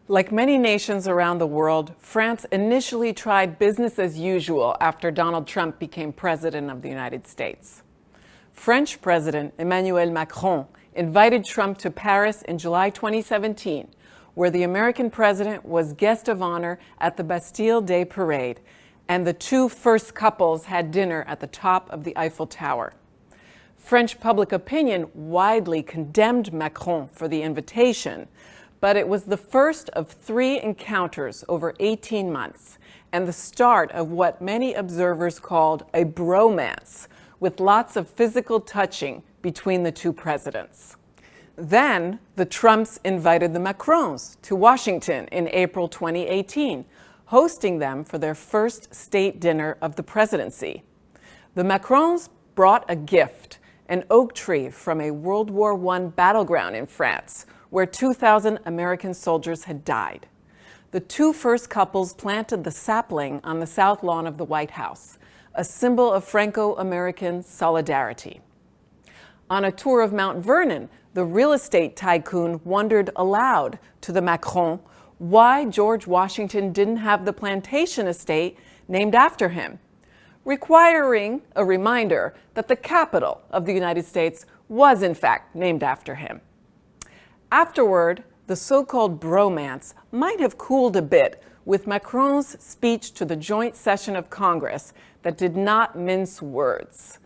Like many nations around the world, France initially tried business as usual after Donald Trump became president of the United States. French President Emmanuel Macron invited Trump to Paris in July 2017, where the American president was guest of honor at the Bastille Day Parade, and the two first couples had dinner at the top of the Eiffel Tower. French public opinion widely condemned Macron for the invitation, but it was the first of 3 encounters over 18 months and the start of what many observers called a bromance, with lots of physical touching between the two presidents. Then the Trumps invited the Macrons to Washington in April 2018, hosting them for their first state dinner of the presidency. The Macrons brought a gift, an oak tree from a World War I battleground in France, where 2,000 American soldiers had died. The two first couples planted the sapling on the south lawn of the White House, a symbol of Franco-American solidarity. On a tour of Mount Vernon, the real estate tycoon wondered aloud to the Macron why George Washington didn't have the plantation estate named after him, requiring a reminder that the capital of the United States was in fact named after him. Afterward, the so-called bromance might have cooled a bit with Macron's speech to the joint session of Congress that did not mince words.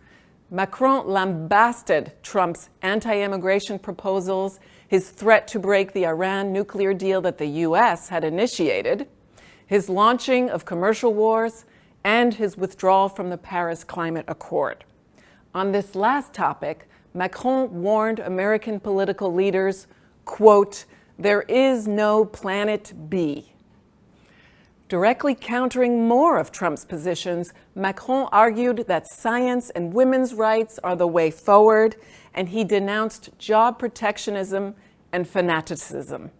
Macron lambasted Trump's anti-immigration proposals, his threat to break the Iran nuclear deal that the U.S. had initiated, his launching of commercial wars, and his withdrawal from the Paris Climate Accord. On this last topic, Macron warned American political leaders, quote, "There is no planet B." Directly countering more of Trump's positions, Macron argued that science and women's rights are the way forward, and he denounced job protectionism and fanaticism.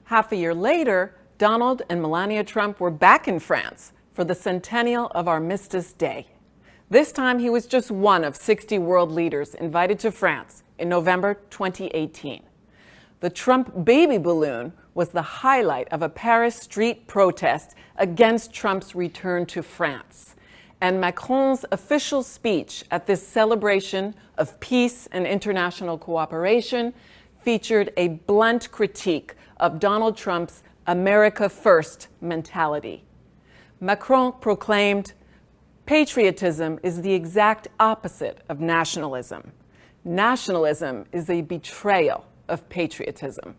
Half a year later, Donald and Melania Trump were back in France for the centennial of Armistice Day. This time, he was just one of 60 world leaders invited to France in November 2018. The Trump baby balloon was the highlight of a Paris street protest against Trump's return to France. And Macron's official speech at this celebration of peace and international cooperation featured a blunt critique of Donald Trump's America First mentality. Macron proclaimed, "Patriotism is the exact opposite of nationalism. Nationalism is a betrayal of patriotism."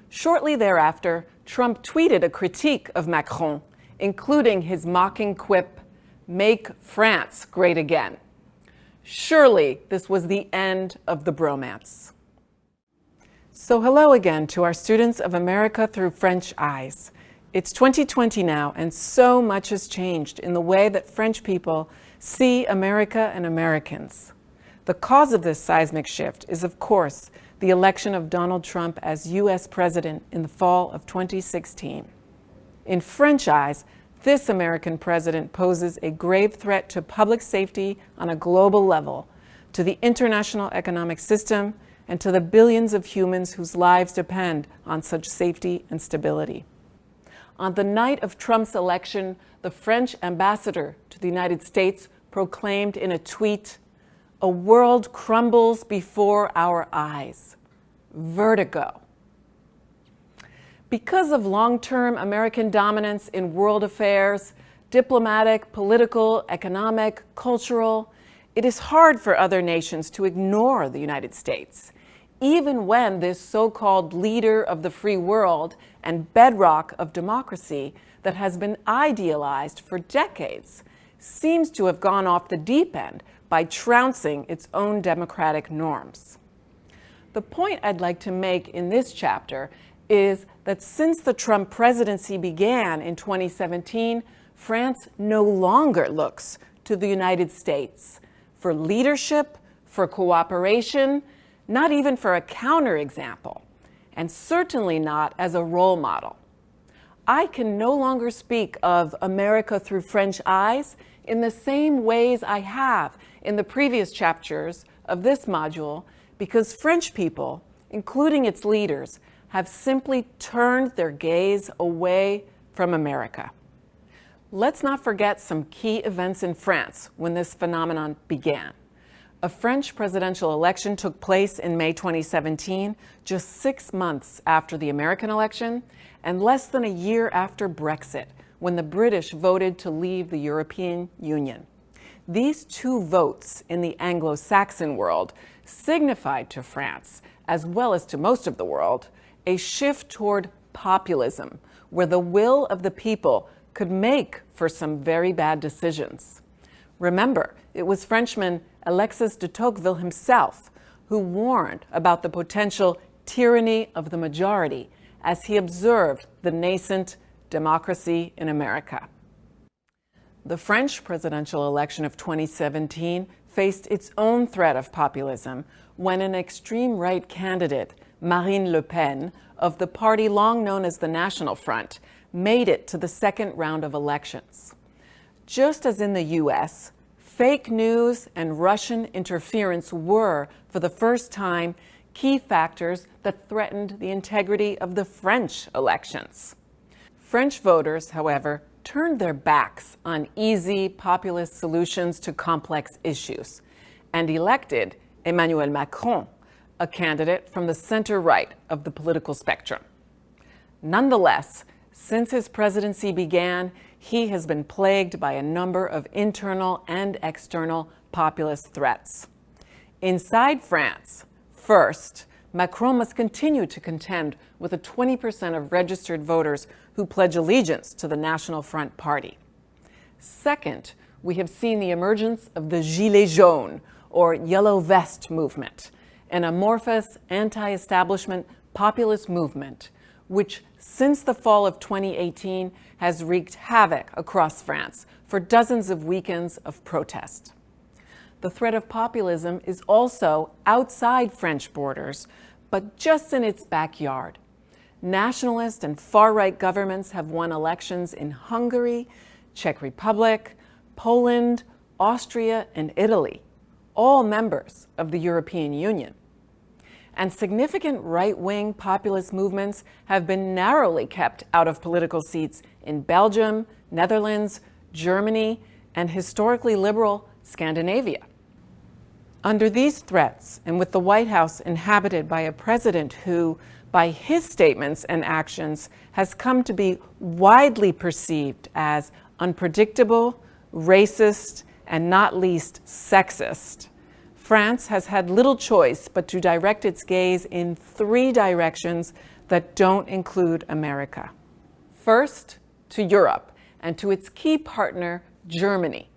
Shortly thereafter, Trump tweeted a critique of Macron, including his mocking quip, "Make France great again." Surely this was the end of the bromance. So hello again to our students of America Through French Eyes. It's 2020 now, and so much has changed in the way that French people see America and Americans. The cause of this seismic shift is, of course, the election of Donald Trump as U.S. president in the fall of 2016. In French eyes, this American president poses a grave threat to public safety on a global level, to the international economic system, and to the billions of humans whose lives depend on such safety and stability. On the night of Trump's election, the French ambassador to the United States proclaimed in a tweet, "A world crumbles before our eyes. Vertigo." Because of long-term American dominance in world affairs, diplomatic, political, economic, cultural, it is hard for other nations to ignore the United States, even when this so-called leader of the free world and bedrock of democracy that has been idealized for decades seems to have gone off the deep end by trouncing its own democratic norms. The point I'd like to make in this chapter is that since the Trump presidency began in 2017, France no longer looks to the United States for leadership, for cooperation, not even for a counterexample, and certainly not as a role model. I can no longer speak of America through French eyes in the same ways I have in the previous chapters of this module, because French people, including its leaders, have simply turned their gaze away from America. Let's not forget some key events in France when this phenomenon began. A French presidential election took place in May 2017, just 6 months after the American election, and less than a year after Brexit, when the British voted to leave the European Union. These two votes in the Anglo-Saxon world signified to France, as well as to most of the world, a shift toward populism, where the will of the people could make for some very bad decisions. Remember, it was Frenchman Alexis de Tocqueville himself who warned about the potential tyranny of the majority as he observed the nascent democracy in America. The French presidential election of 2017 faced its own threat of populism when an extreme right candidate, Marine Le Pen, of the party long known as the National Front, made it to the second round of elections. Just as in the US, fake news and Russian interference were, for the first time, key factors that threatened the integrity of the French elections. French voters, however, turned their backs on easy, populist solutions to complex issues and elected Emmanuel Macron, a candidate from the center-right of the political spectrum. Nonetheless, since his presidency began, he has been plagued by a number of internal and external populist threats. Inside France, first, Macron must continue to contend with the 20% of registered voters who pledge allegiance to the National Front Party. Second, we have seen the emergence of the Gilets jaunes, or Yellow Vest movement, an amorphous, anti-establishment populist movement, which since the fall of 2018 has wreaked havoc across France for dozens of weekends of protest. The threat of populism is also outside French borders, but just in its backyard. Nationalist and far-right governments have won elections in Hungary, Czech Republic, Poland, Austria, and Italy, all members of the European Union. And significant right-wing populist movements have been narrowly kept out of political seats in Belgium, Netherlands, Germany, and historically liberal Scandinavia. Under these threats, and with the White House inhabited by a president who, by his statements and actions, has come to be widely perceived as unpredictable, racist, and not least sexist, France has had little choice but to direct its gaze in 3 directions that don't include America. First, to Europe and to its key partner, Germany.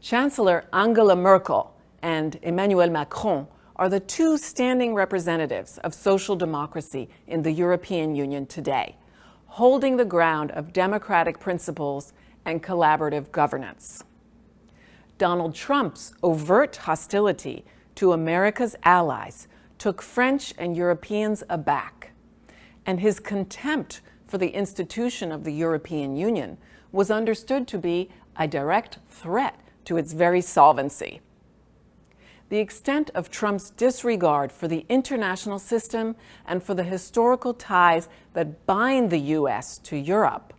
Chancellor Angela Merkel and Emmanuel Macron are the 2 standing representatives of social democracy in the European Union today, holding the ground of democratic principles and collaborative governance. Donald Trump's overt hostility to America's allies took French and Europeans aback, and his contempt for the institution of the European Union was understood to be a direct threat to its very solvency. The extent of Trump's disregard for the international system and for the historical ties that bind the U.S. to Europe,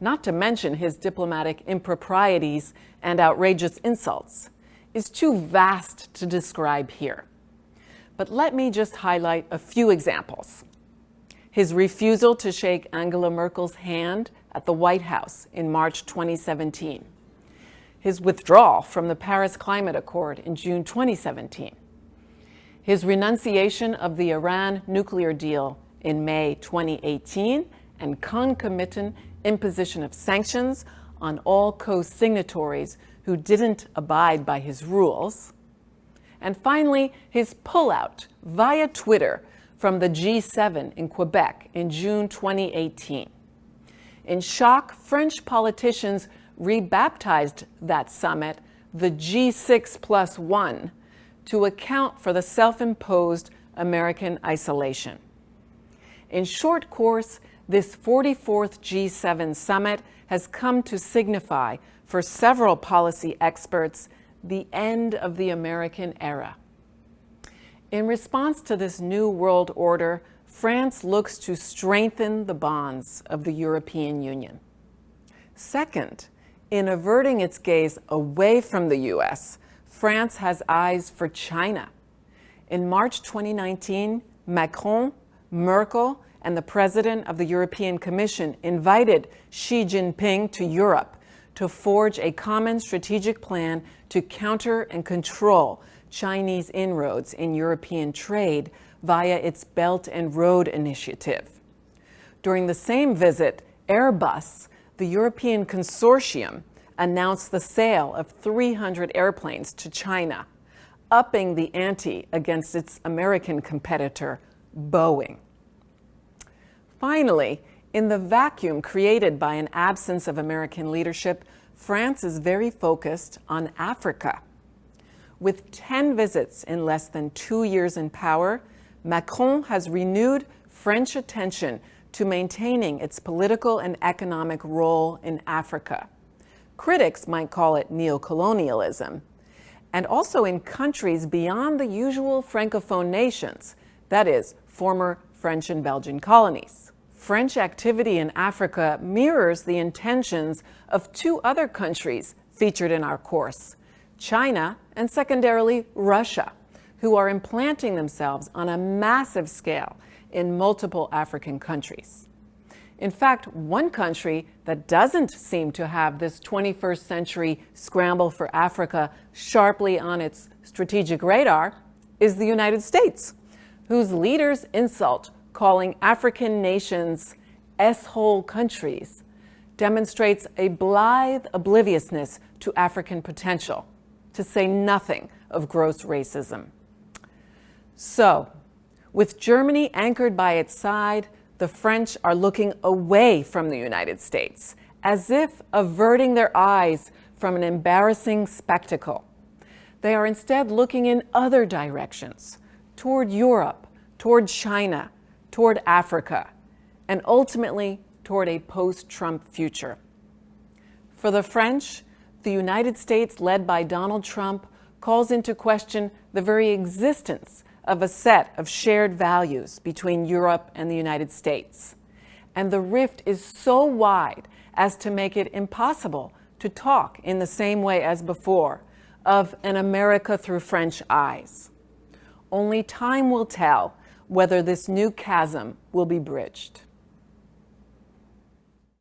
not to mention his diplomatic improprieties and outrageous insults, is too vast to describe here. But let me just highlight a few examples. His refusal to shake Angela Merkel's hand at the White House in March 2017. His withdrawal from the Paris Climate Accord in June 2017. His renunciation of the Iran nuclear deal in May 2018 and concomitant imposition of sanctions on all co-signatories who didn't abide by his rules. And finally, his pullout via Twitter from the G7 in Quebec in June 2018. In shock, French politicians rebaptized that summit the G6+1 to account for the self-imposed American isolation. In short course, this 44th G7 summit has come to signify, for several policy experts, the end of the American era. In response to this new world order, France looks to strengthen the bonds of the European Union. Second, in averting its gaze away from the U.S., France has eyes for China. In March 2019, Macron, Merkel, and the President of the European Commission invited Xi Jinping to Europe to forge a common strategic plan to counter and control Chinese inroads in European trade via its Belt and Road Initiative. During the same visit, Airbus, the European consortium, announced the sale of 300 airplanes to China, upping the ante against its American competitor, Boeing. Finally, in the vacuum created by an absence of American leadership, France is very focused on Africa. With 10 visits in less than 2 years in power, Macron has renewed French attention to maintaining its political and economic role in Africa. Critics might call it neocolonialism, and also in countries beyond the usual Francophone nations, that is, former French and Belgian colonies. French activity in Africa mirrors the intentions of 2 other countries featured in our course, China and secondarily Russia, who are implanting themselves on a massive scale in multiple African countries. In fact, one country that doesn't seem to have this 21st century scramble for Africa sharply on its strategic radar is the United States, whose leaders insult calling African nations S-hole countries demonstrates a blithe obliviousness to African potential, to say nothing of gross racism. So, with Germany anchored by its side, the French are looking away from the United States, as if averting their eyes from an embarrassing spectacle. They are instead looking in other directions, toward Europe, toward China, toward Africa, and ultimately toward a post-Trump future. For the French, the United States, led by Donald Trump, calls into question the very existence of a set of shared values between Europe and the United States. And the rift is so wide as to make it impossible to talk in the same way as before of an America through French eyes. Only time will tell whether this new chasm will be bridged.